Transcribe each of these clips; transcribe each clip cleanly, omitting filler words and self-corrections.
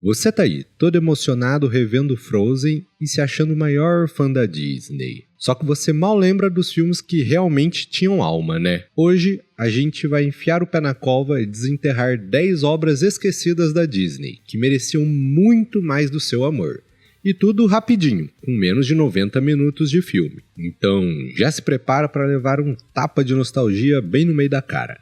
Você tá aí, todo emocionado revendo Frozen e se achando o maior fã da Disney. Só que você mal lembra dos filmes que realmente tinham alma, né? Hoje, a gente vai enfiar o pé na cova e desenterrar 10 obras esquecidas da Disney, que mereciam muito mais do seu amor. E tudo rapidinho, com menos de 90 minutos de filme. Então, já se prepara para levar um tapa de nostalgia bem no meio da cara.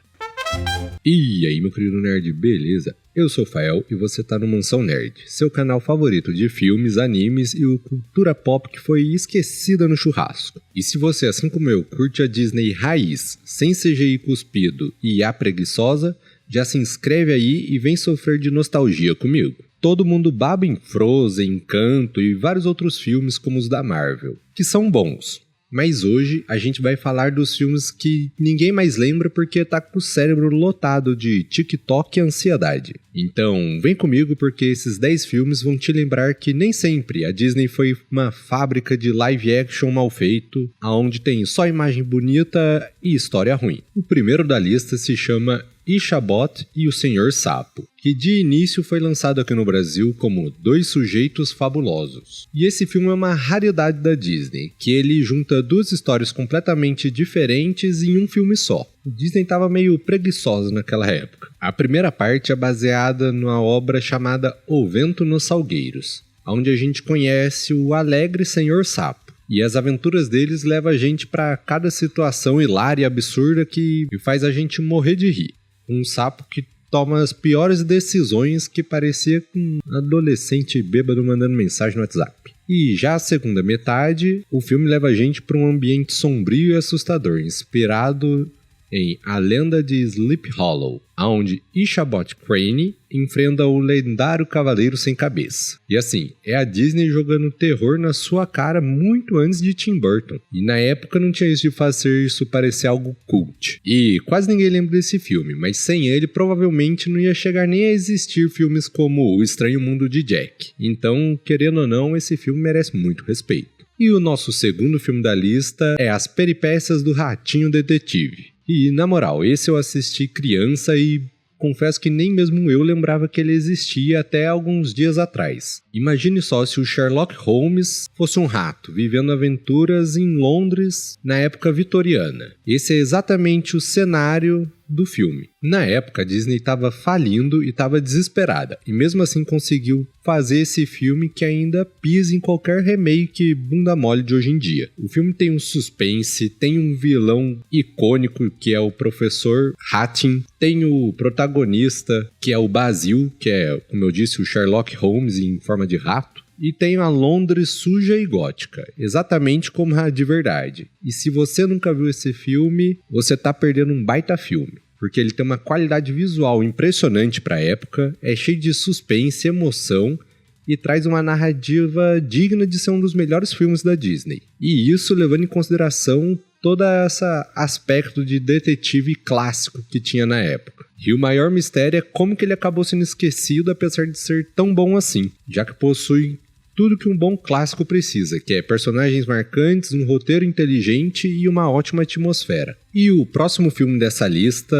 E aí, meu querido nerd, beleza? Eu sou o Fael e você tá no Mansão Nerd, seu canal favorito de filmes, animes e cultura pop que foi esquecida no churrasco. E se você, assim como eu, curte a Disney raiz, sem CGI cuspido e a preguiçosa, já se inscreve aí e vem sofrer de nostalgia comigo. Todo mundo baba em Frozen, Encanto e vários outros filmes como os da Marvel, que são bons. Mas hoje a gente vai falar dos filmes que ninguém mais lembra porque tá com o cérebro lotado de TikTok e ansiedade. Então vem comigo porque esses 10 filmes vão te lembrar que nem sempre a Disney foi uma fábrica de live action mal feito, aonde tem só imagem bonita e história ruim. O primeiro da lista se chama Ixabot e o Senhor Sapo, que de início foi lançado aqui no Brasil como Dois Sujeitos Fabulosos. E esse filme é uma raridade da Disney, que ele junta duas histórias completamente diferentes em um filme só. A Disney estava meio preguiçosa naquela época. A primeira parte é baseada numa obra chamada O Vento nos Salgueiros, onde a gente conhece o alegre Senhor Sapo. E as aventuras deles levam a gente para cada situação hilária e absurda que faz a gente morrer de rir. Um sapo que toma as piores decisões, que parecia com um adolescente bêbado mandando mensagem no WhatsApp. E já a segunda metade, o filme leva a gente para um ambiente sombrio e assustador, inspirado em A Lenda de Sleep Hollow, onde Ixabot Crane enfrenta o lendário Cavaleiro Sem Cabeça. E assim, é a Disney jogando terror na sua cara muito antes de Tim Burton. E na época não tinha isso de fazer isso parecer algo cult. E quase ninguém lembra desse filme, mas sem ele provavelmente não ia chegar nem a existir filmes como O Estranho Mundo de Jack. Então, querendo ou não, esse filme merece muito respeito. E o nosso segundo filme da lista é As Peripécias do Ratinho Detetive. E, na moral, esse eu assisti criança e confesso que nem mesmo eu lembrava que ele existia até alguns dias atrás. Imagine só se o Sherlock Holmes fosse um rato, vivendo aventuras em Londres na época vitoriana. Esse é exatamente o cenário do filme. Na época, a Disney estava falindo e estava desesperada, e mesmo assim conseguiu fazer esse filme que ainda pisa em qualquer remake bunda mole de hoje em dia. O filme tem um suspense, tem um vilão icônico que é o Professor Hatim, tem o protagonista que é o Basil, que é, como eu disse, o Sherlock Holmes em forma de rato, e tem a Londres suja e gótica, exatamente como a de verdade. E se você nunca viu esse filme, você tá perdendo um baita filme, porque ele tem uma qualidade visual impressionante para a época, é cheio de suspense, emoção e traz uma narrativa digna de ser um dos melhores filmes da Disney. E isso levando em consideração todo esse aspecto de detetive clássico que tinha na época. E o maior mistério é como que ele acabou sendo esquecido apesar de ser tão bom assim, já que possui tudo que um bom clássico precisa, que é personagens marcantes, um roteiro inteligente e uma ótima atmosfera. E o próximo filme dessa lista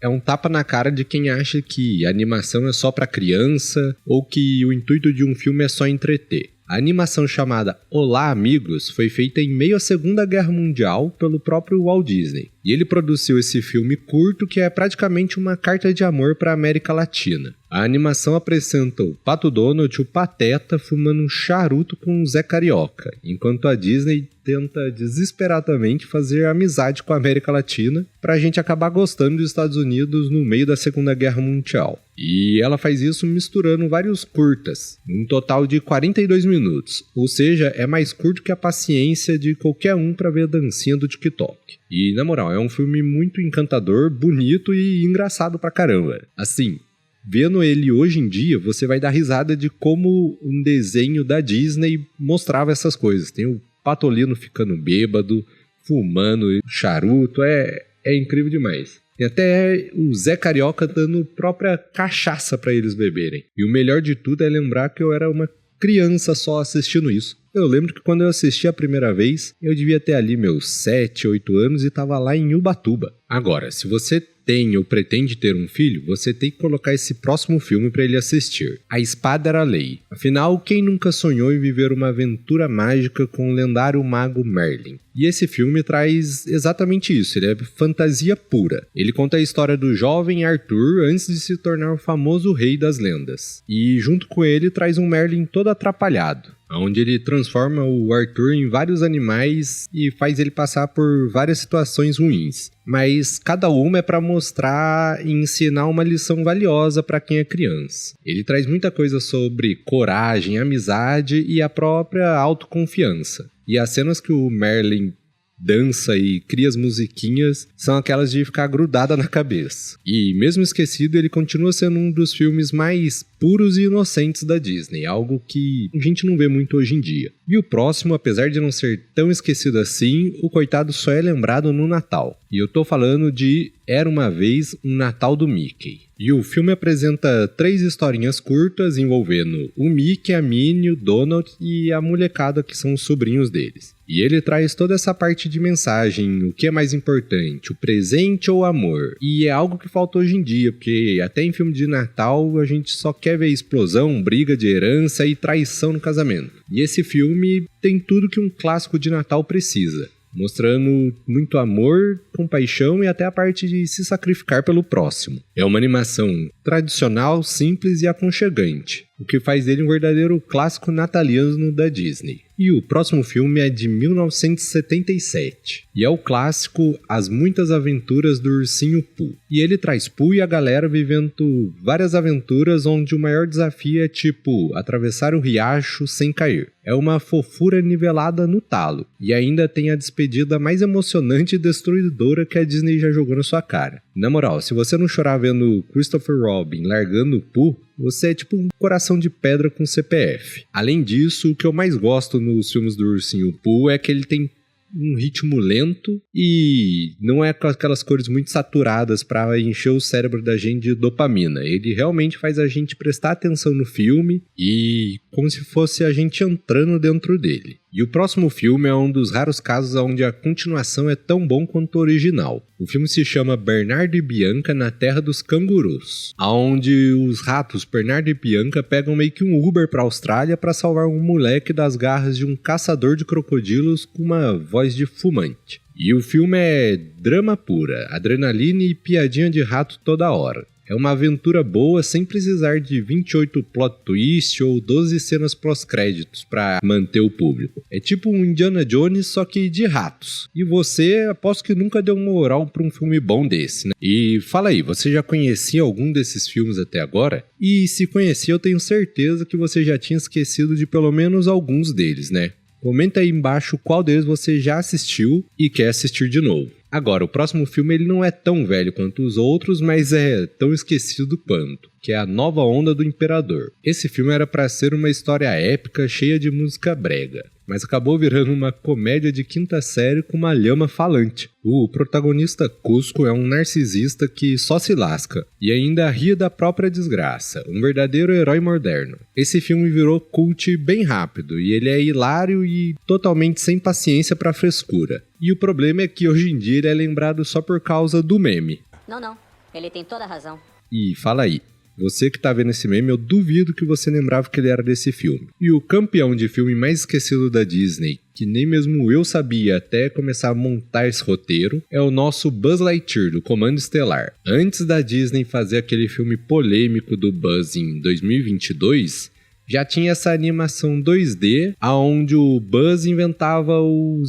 é um tapa na cara de quem acha que a animação é só para criança ou que o intuito de um filme é só entreter. A animação chamada Olá Amigos foi feita em meio à Segunda Guerra Mundial pelo próprio Walt Disney. E ele produziu esse filme curto que é praticamente uma carta de amor para a América Latina. A animação apresenta o Pato Donald, o Pateta, fumando um charuto com o Zé Carioca, enquanto a Disney tenta desesperadamente fazer amizade com a América Latina pra gente acabar gostando dos Estados Unidos no meio da Segunda Guerra Mundial. E ela faz isso misturando vários curtas, um total de 42 minutos, ou seja, é mais curto que a paciência de qualquer um pra ver a dancinha do TikTok. E, na moral, é um filme muito encantador, bonito e engraçado pra caramba. Assim, vendo ele hoje em dia, você vai dar risada de como um desenho da Disney mostrava essas coisas. Tem o Patolino ficando bêbado, fumando charuto, é incrível demais. Tem até o Zé Carioca dando própria cachaça pra eles beberem. E o melhor de tudo é lembrar que eu era uma criança só assistindo isso. Eu lembro que quando eu assisti a primeira vez, eu devia ter ali meus 7, 8 anos e tava lá em Ubatuba. Agora, se você tem ou pretende ter um filho, você tem que colocar esse próximo filme para ele assistir. A Espada Era Lei. Afinal, quem nunca sonhou em viver uma aventura mágica com o lendário mago Merlin? E esse filme traz exatamente isso, ele é fantasia pura. Ele conta a história do jovem Arthur antes de se tornar o famoso rei das lendas. E junto com ele traz um Merlin todo atrapalhado, onde ele transforma o Arthur em vários animais e faz ele passar por várias situações ruins. Mas cada uma é para mostrar e ensinar uma lição valiosa para quem é criança. Ele traz muita coisa sobre coragem, amizade e a própria autoconfiança. E as cenas que o Merlin dança e cria as musiquinhas são aquelas de ficar grudada na cabeça. E mesmo esquecido, ele continua sendo um dos filmes mais puros e inocentes da Disney, algo que a gente não vê muito hoje em dia. E o próximo, apesar de não ser tão esquecido assim, o coitado só é lembrado no Natal. E eu tô falando de Era Uma Vez um Natal do Mickey. E o filme apresenta 3 historinhas curtas envolvendo o Mickey, a Minnie, o Donald e a molecada que são os sobrinhos deles. E ele traz toda essa parte de mensagem, o que é mais importante, o presente ou o amor. E é algo que falta hoje em dia, porque até em filme de Natal a gente só quer ver explosão, briga de herança e traição no casamento. E esse filme tem tudo que um clássico de Natal precisa, mostrando muito amor, compaixão e até a parte de se sacrificar pelo próximo. É uma animação tradicional, simples e aconchegante, o que faz dele um verdadeiro clássico natalino da Disney. E o próximo filme é de 1977, e é o clássico As Muitas Aventuras do Ursinho Pooh. E ele traz Pooh e a galera vivendo várias aventuras onde o maior desafio é tipo atravessar o riacho sem cair. É uma fofura nivelada no talo, e ainda tem a despedida mais emocionante e destruidora que a Disney já jogou na sua cara. Na moral, se você não chorar vendo Christopher Robin largando o Pooh, você é tipo um coração de pedra com CPF. Além disso, o que eu mais gosto nos filmes do Ursinho Pooh é que ele tem um ritmo lento e não é com aquelas cores muito saturadas para encher o cérebro da gente de dopamina. Ele realmente faz a gente prestar atenção no filme e como se fosse a gente entrando dentro dele. E o próximo filme é um dos raros casos onde a continuação é tão bom quanto o original. O filme se chama Bernardo e Bianca na Terra dos Cangurus, onde os ratos Bernardo e Bianca pegam meio que um Uber para a Austrália para salvar um moleque das garras de um caçador de crocodilos com uma voz de fumante. E o filme é drama pura, adrenalina e piadinha de rato toda hora. É uma aventura boa sem precisar de 28 plot twists ou 12 cenas pós-créditos para manter o público. É tipo um Indiana Jones, só que de ratos. E você, aposto que nunca deu moral para um filme bom desse, né? E fala aí, você já conhecia algum desses filmes até agora? E se conhecia, eu tenho certeza que você já tinha esquecido de pelo menos alguns deles, né? Comenta aí embaixo qual deles você já assistiu e quer assistir de novo. Agora, o próximo filme ele não é tão velho quanto os outros, mas é tão esquecido quanto, que é A Nova Onda do Imperador. Esse filme era para ser uma história épica cheia de música brega, mas acabou virando uma comédia de quinta série com uma lhama falante. O protagonista Cusco é um narcisista que só se lasca e ainda ri da própria desgraça, um verdadeiro herói moderno. Esse filme virou cult bem rápido e ele é hilário e totalmente sem paciência pra frescura. E o problema é que hoje em dia ele é lembrado só por causa do meme. Não, ele tem toda a razão. E fala aí, você que tá vendo esse meme, eu duvido que você lembrava que ele era desse filme. E o campeão de filme mais esquecido da Disney, que nem mesmo eu sabia até começar a montar esse roteiro, é o nosso Buzz Lightyear, do Comando Estelar. Antes da Disney fazer aquele filme polêmico do Buzz em 2022, já tinha essa animação 2D, onde o Buzz inventava o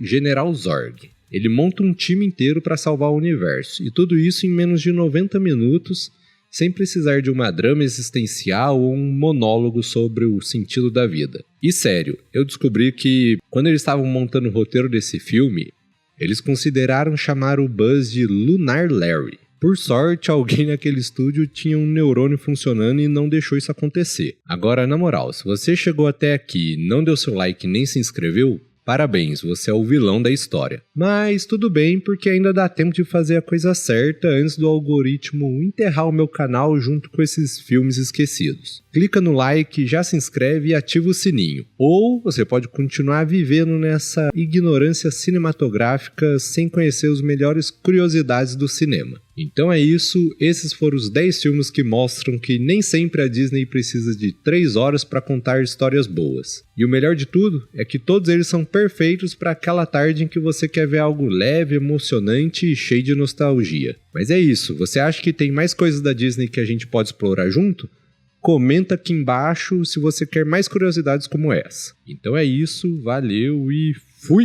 General Zorg. Ele monta um time inteiro para salvar o universo, e tudo isso em menos de 90 minutos, sem precisar de uma drama existencial ou um monólogo sobre o sentido da vida. E sério, eu descobri que quando eles estavam montando o roteiro desse filme, eles consideraram chamar o Buzz de Lunar Larry. Por sorte, alguém naquele estúdio tinha um neurônio funcionando e não deixou isso acontecer. Agora, na moral, se você chegou até aqui e não deu seu like nem se inscreveu, parabéns, você é o vilão da história. Mas tudo bem, porque ainda dá tempo de fazer a coisa certa antes do algoritmo enterrar o meu canal junto com esses filmes esquecidos. Clica no like, já se inscreve e ativa o sininho. Ou você pode continuar vivendo nessa ignorância cinematográfica sem conhecer as melhores curiosidades do cinema. Então é isso, esses foram os 10 filmes que mostram que nem sempre a Disney precisa de 3 horas para contar histórias boas. E o melhor de tudo é que todos eles são perfeitos para aquela tarde em que você quer ver algo leve, emocionante e cheio de nostalgia. Mas é isso, você acha que tem mais coisas da Disney que a gente pode explorar junto? Comenta aqui embaixo se você quer mais curiosidades como essa. Então é isso, valeu e